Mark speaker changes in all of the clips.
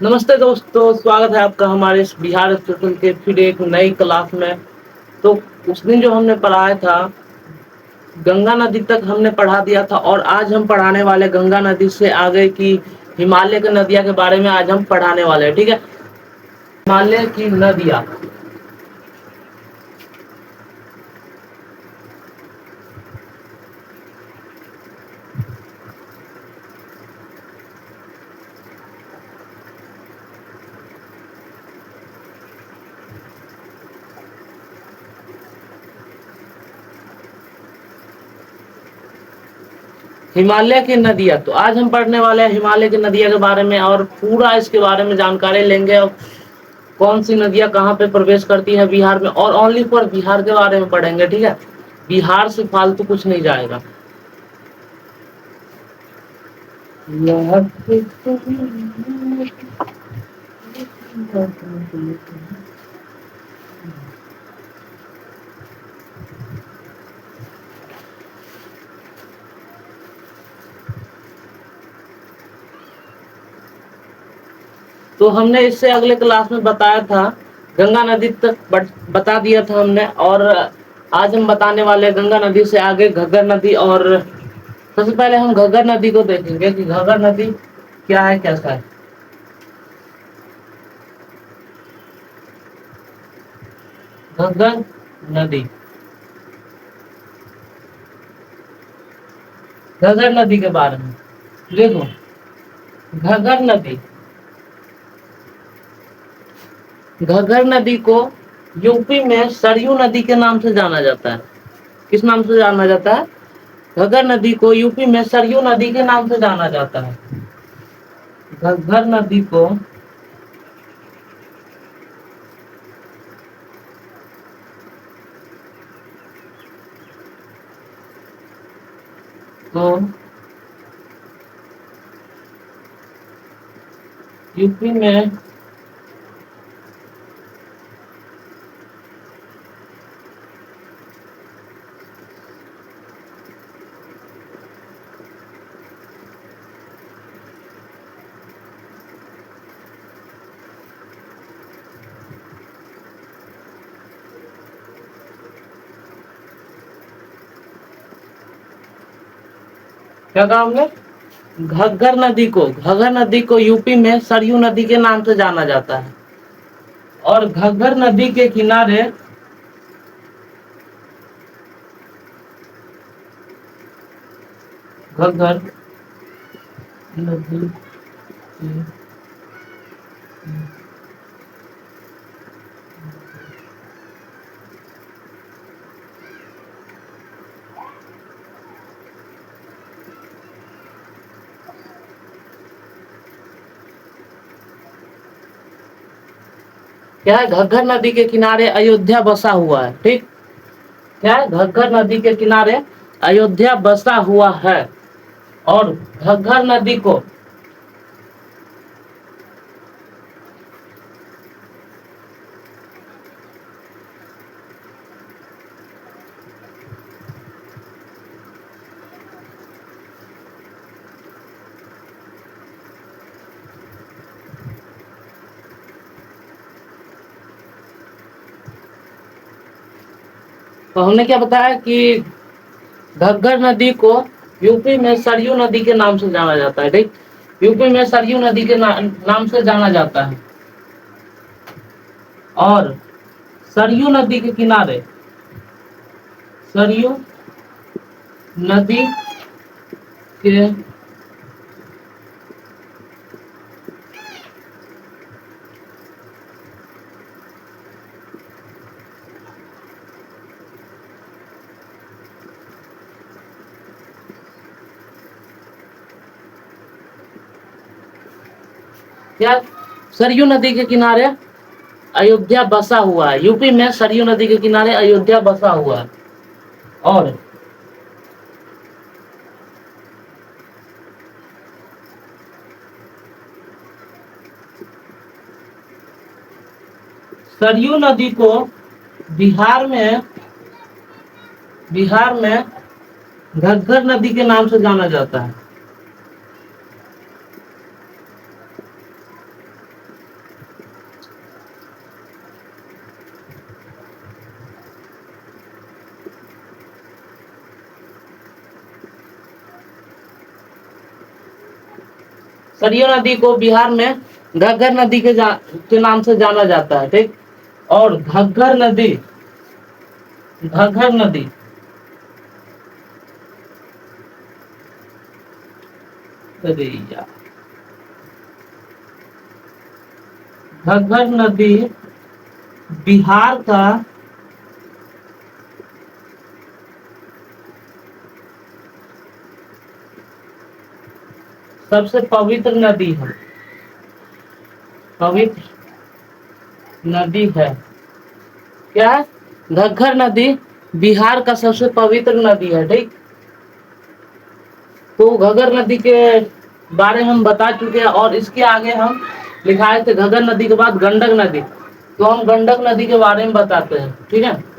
Speaker 1: नमस्ते दोस्तों, स्वागत है आपका हमारे इस बिहार स्टेशन के फिर एक नई क्लास में। तो उस दिन जो हमने पढ़ाया था, गंगा नदी तक हमने पढ़ा दिया था और आज हम पढ़ाने वाले गंगा नदी से आगे की हिमालय की नदियाँ के बारे में आज हम पढ़ाने वाले हैं। ठीक है, हिमालय की नदियाँ। हिमालय की नदियाँ, तो आज हम पढ़ने वाले हैं हिमालय की नदियाँ के बारे में और पूरा इसके बारे में जानकारी लेंगे। और कौन सी नदियाँ कहाँ पे प्रवेश करती है बिहार में, और ओनली फॉर बिहार के बारे में पढ़ेंगे। ठीक है, बिहार से फालतू कुछ नहीं जाएगा। तो हमने इससे अगले क्लास में बताया था, गंगा नदी तक बता दिया था हमने। और आज हम बताने वाले हैं गंगा नदी से आगे घग्गर नदी। और सबसे पहले हम घग्गर नदी को देखेंगे कि घग्गर नदी क्या है, कैसा है। घग्गर नदी, घग्गर नदी के बारे में देखो। घग्गर नदी, घग्गर नदी को यूपी में सरयू नदी के नाम से जाना जाता है। किस नाम से जाना जाता है? घग्गर नदी को यूपी में सरयू नदी के नाम से जाना जाता है। घग्गर नदी को तो यूपी में क्या कहा हमने? घग्गर नदी को यूपी में सरयू नदी के नाम से जाना जाता है। और घग्गर नदी के किनारे घग्गर नदी के क्या है? घग्गर नदी के किनारे अयोध्या बसा हुआ है। ठीक, क्या है? घग्गर नदी के किनारे अयोध्या बसा हुआ है। और घग्गर नदी को तो हमने क्या बताया कि घग्गर नदी को यूपी में सरयू नदी के नाम से जाना जाता है। ठीक, यूपी में सरयू नदी के नाम से जाना जाता है। और सरयू नदी के किनारे, सरयू नदी के क्या? सरयू नदी के किनारे अयोध्या बसा हुआ है। यूपी में सरयू नदी के किनारे अयोध्या बसा हुआ है। और सरयू नदी को बिहार में घग्गर नदी के नाम से जाना जाता है। सरयू नदी को बिहार में घग्गर नदी के नाम से जाना जाता है, ठीक। और घग्गर नदी अरे यार, घग्गर नदी बिहार का सबसे पवित्र नदी है, पवित्र नदी है। क्या है? घग्गर नदी बिहार का सबसे पवित्र नदी है, ठीक। तो घग्गर नदी के बारे में हम बता चुके हैं और इसके आगे हम लिखाए थे घग्गर नदी के बाद गंडक नदी। तो हम गंडक नदी के बारे में बताते हैं, ठीक है।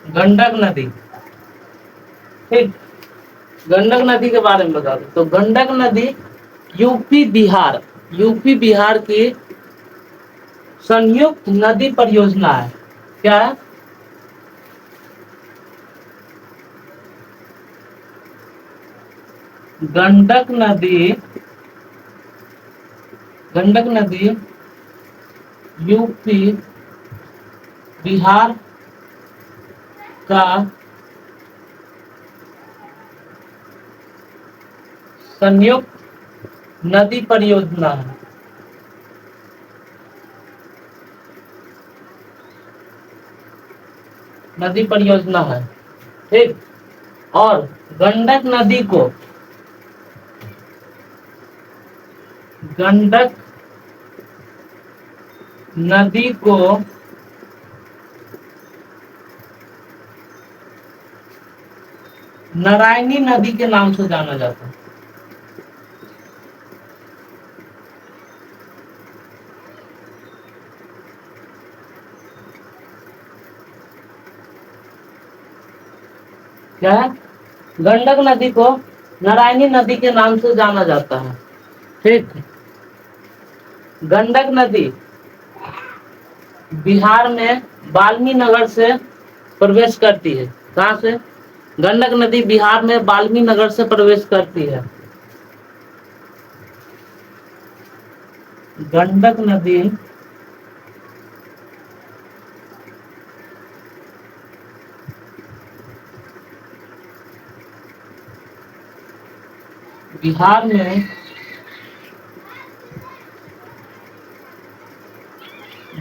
Speaker 1: गंडक नदी, ठीक। गंडक नदी के बारे में बता दो। तो गंडक नदी यूपी बिहार की संयुक्त नदी परियोजना है। क्या है? गंडक नदी यूपी बिहार का संयुक्त नदी परियोजना है। नदी परियोजना है, ठीक। और गंडक नदी को नारायणी नदी के नाम से जाना जाता है। क्या है? गंडक नदी को नारायणी नदी के नाम से जाना जाता है, ठीक। गंडक नदी बिहार में वाल्मीकि नगर से प्रवेश करती है। कहाँ से? गंडक नदी बिहार में वाल्मीकि नगर से प्रवेश करती है। गंडक नदी बिहार में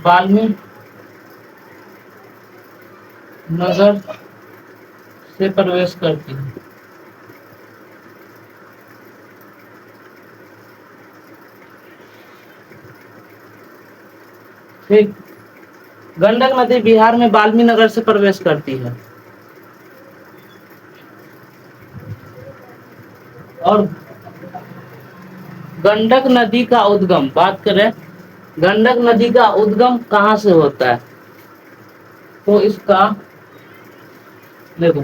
Speaker 1: वाल्मीकि नगर से प्रवेश करती है। ठीक। गंडक नदी बिहार में वाल्मीकि नगर से प्रवेश करती है। और गंडक नदी का उद्गम बात करें, गंडक नदी का उद्गम कहाँ से होता है? तो इसका देखो,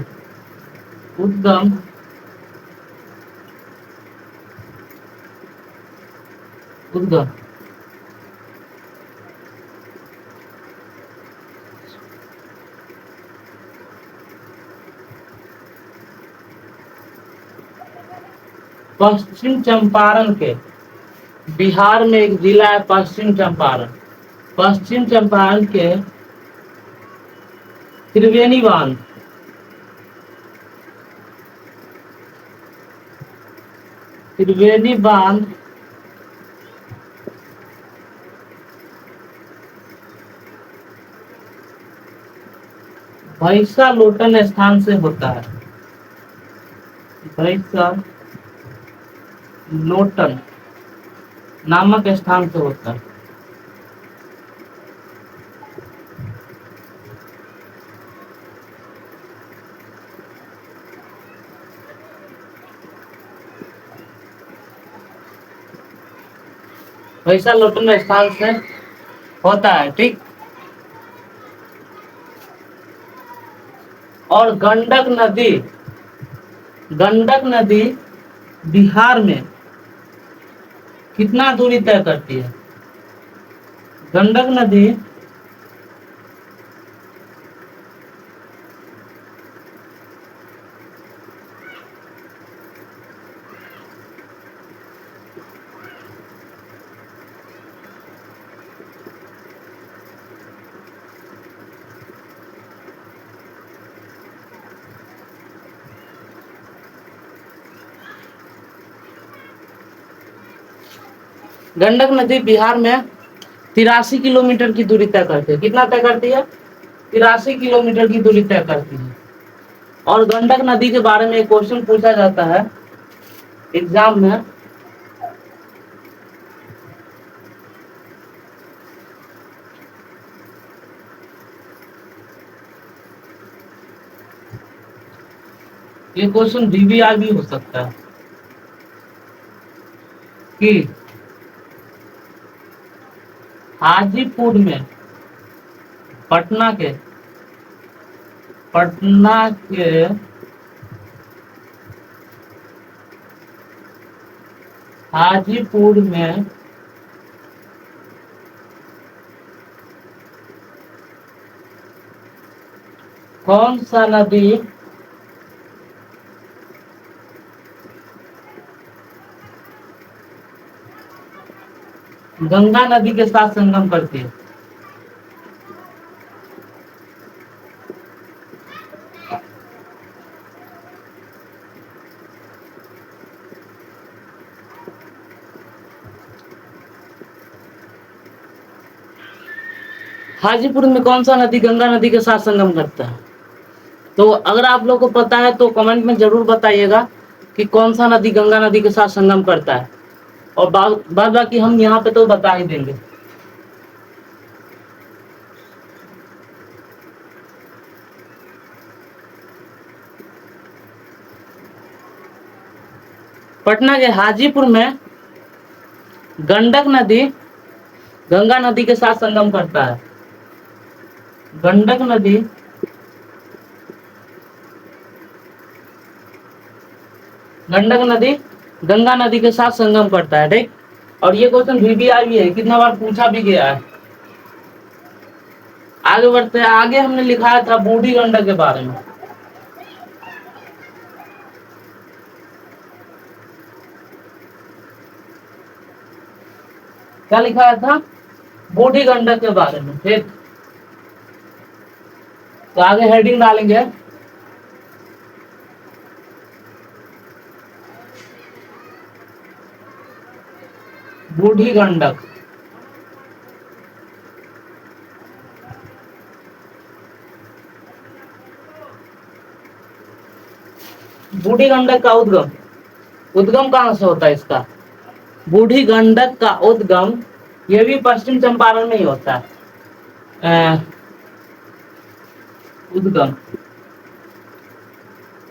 Speaker 1: उद्गम पश्चिम चंपारण के, बिहार में एक जिला है पश्चिम चंपारण के त्रिवेणी बांध भैंसा लोटन स्थान से होता है। भैंसा लोटन नामक स्थान से होता है। भैंसा लोटन स्थान से होता है, ठीक। और गंडक नदी बिहार में कितना दूरी तय करती है? गंडक नदी बिहार में 83 किलोमीटर की दूरी तय करती है। कितना तय करती है? 83 किलोमीटर की दूरी तय करती है। और गंडक नदी के बारे में एक क्वेश्चन पूछा जाता है एग्जाम में। ये क्वेश्चन DBI भी हो सकता है कि हाजीपुर में पटना के हाजीपुर में कौन सा नदी गंगा नदी के साथ संगम करती है? हाजीपुर में कौन सा नदी गंगा नदी के साथ संगम करता है? तो अगर आप लोग को पता है तो कमेंट में जरूर बताइएगा कि कौन सा नदी गंगा नदी के साथ संगम करता है, और बाद बाकी हम यहाँ पे तो बता ही देंगे। पटना के हाजीपुर में गंडक नदी गंगा नदी के साथ संगम करता है। गंडक नदी गंगा नदी के साथ संगम करता है, ठीक। और ये क्वेश्चन DBI भी है, कितना बार पूछा भी गया है। आगे बढ़ते हैं। आगे हमने लिखा था बूढ़ी गंडक के बारे में। क्या लिखा था? बूढ़ी गंडक के बारे में, ठीक। तो आगे हेडिंग डालेंगे बूढ़ी गंडक। बूढ़ी गंडक का उद्गम कहाँ से होता है इसका? बूढ़ी गंडक का उद्गम ये भी पश्चिम चंपारण में ही होता है।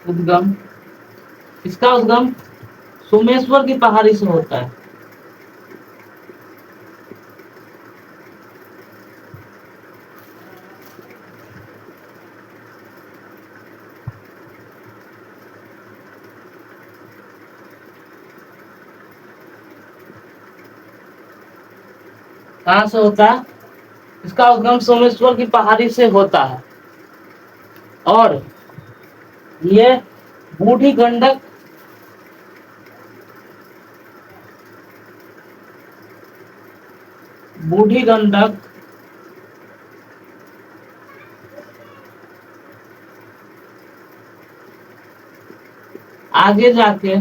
Speaker 1: उद्गम इसका उद्गम सोमेश्वर की पहाड़ी से होता है। कहाँ से होता है? इसका उद्गम सोमेश्वर की पहाड़ी से होता है। और ये बूढ़ी गंडक आगे जाके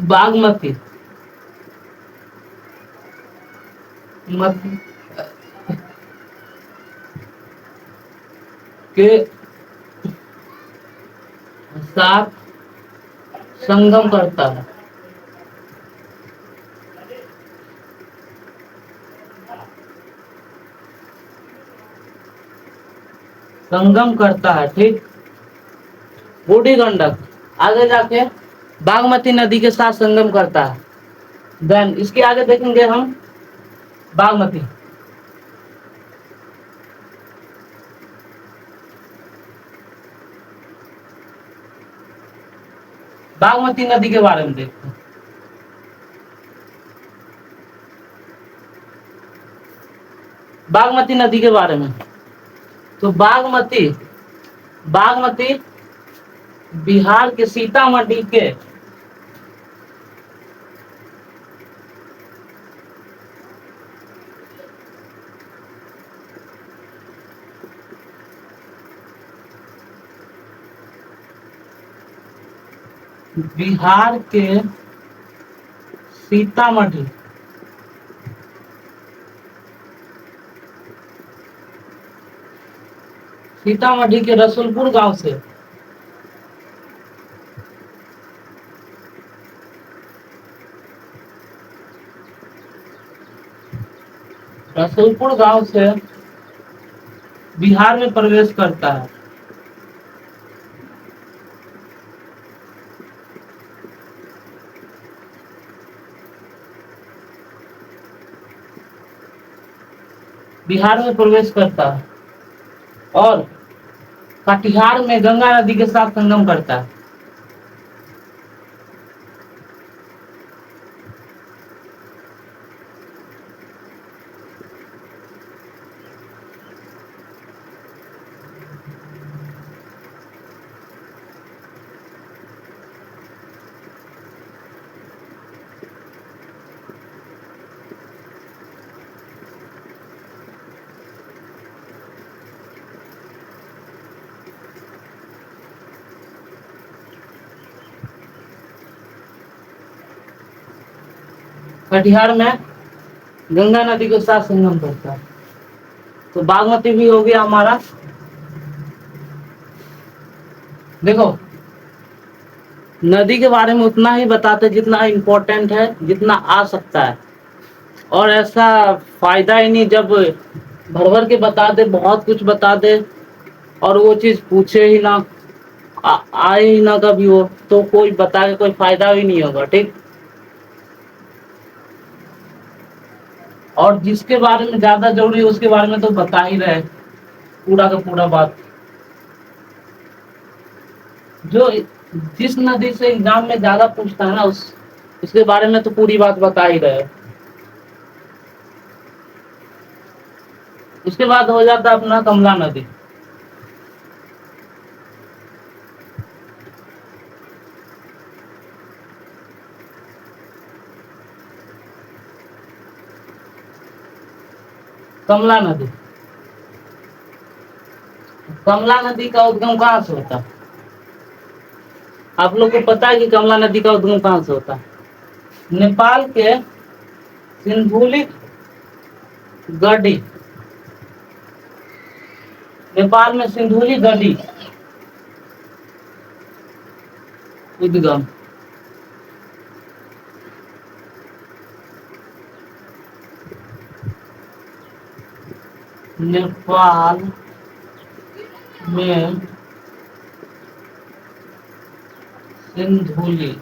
Speaker 1: बागमती के साथ संगम करता है। ठीक। बूढ़ी गंडक आगे जाके बागमती नदी के साथ संगम करता है। देन इसके आगे देखेंगे हम बागमती। बागमती नदी के बारे में देखते हैं। बागमती नदी के बारे में, तो बागमती बागमती बिहार के सीतामढ़ी के सीतामढ़ी सीतामढ़ी के रसूलपुर गांव से बिहार में प्रवेश करता है। बिहार में प्रवेश करता है और कटिहार में गंगा नदी के साथ संगम करता है। कटिहार में गंगा नदी के साथ संगम करता है। तो बागमती भी हो गया हमारा। देखो, नदी के बारे में उतना ही बताते जितना इम्पोर्टेंट है, जितना आ सकता है, और ऐसा फायदा ही नहीं जब भर भर के बता दे, बहुत कुछ बता दे और वो चीज पूछे ही ना, आए ही ना कभी वो, तो कोई बता के कोई फायदा भी नहीं होगा। ठीक, और जिसके बारे में ज्यादा जरूरी है उसके बारे में तो बता ही रहे पूरा का पूरा बात। जो जिस नदी से एग्जाम में ज्यादा पूछता है ना, उसके बारे में तो पूरी बात बता ही रहे। उसके बाद हो जाता है अपना कमला नदी। कमला नदी, कमला नदी का उद्गम कहाँ से होता है? आप लोग को पता है कि कमला नदी का उद्गम कहाँ से होता है? नेपाल के सिंधुली गढ़ी, नेपाल में सिंधुली गढ़ी उद्गम। नेपाल में सिंधुली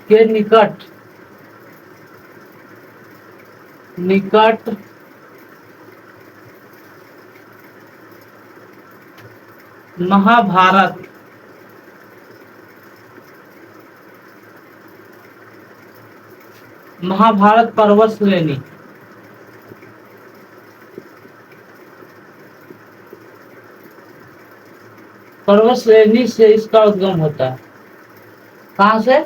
Speaker 1: के निकट महाभारत पर्वत श्रेणी से इसका उद्गम होता है। कहाँ से?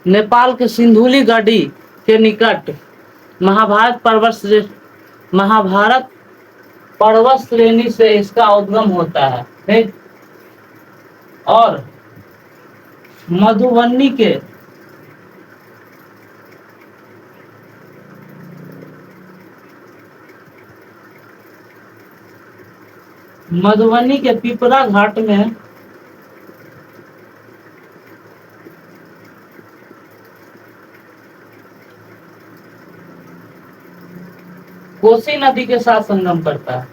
Speaker 1: नेपाल के सिंधुली गढ़ी के निकट महाभारत पर्वत श्रेणी से इसका उद्गम होता है। ठीक, और मधुबनी के पिपरा घाट में कोसी नदी के साथ संगम करता है।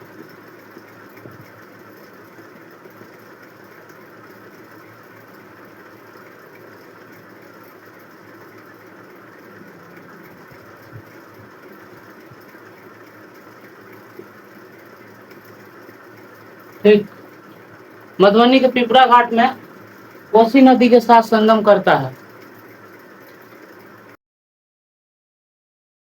Speaker 1: ठीक। मधुबनी के पिपरा घाट में कोसी नदी के साथ संगम करता है।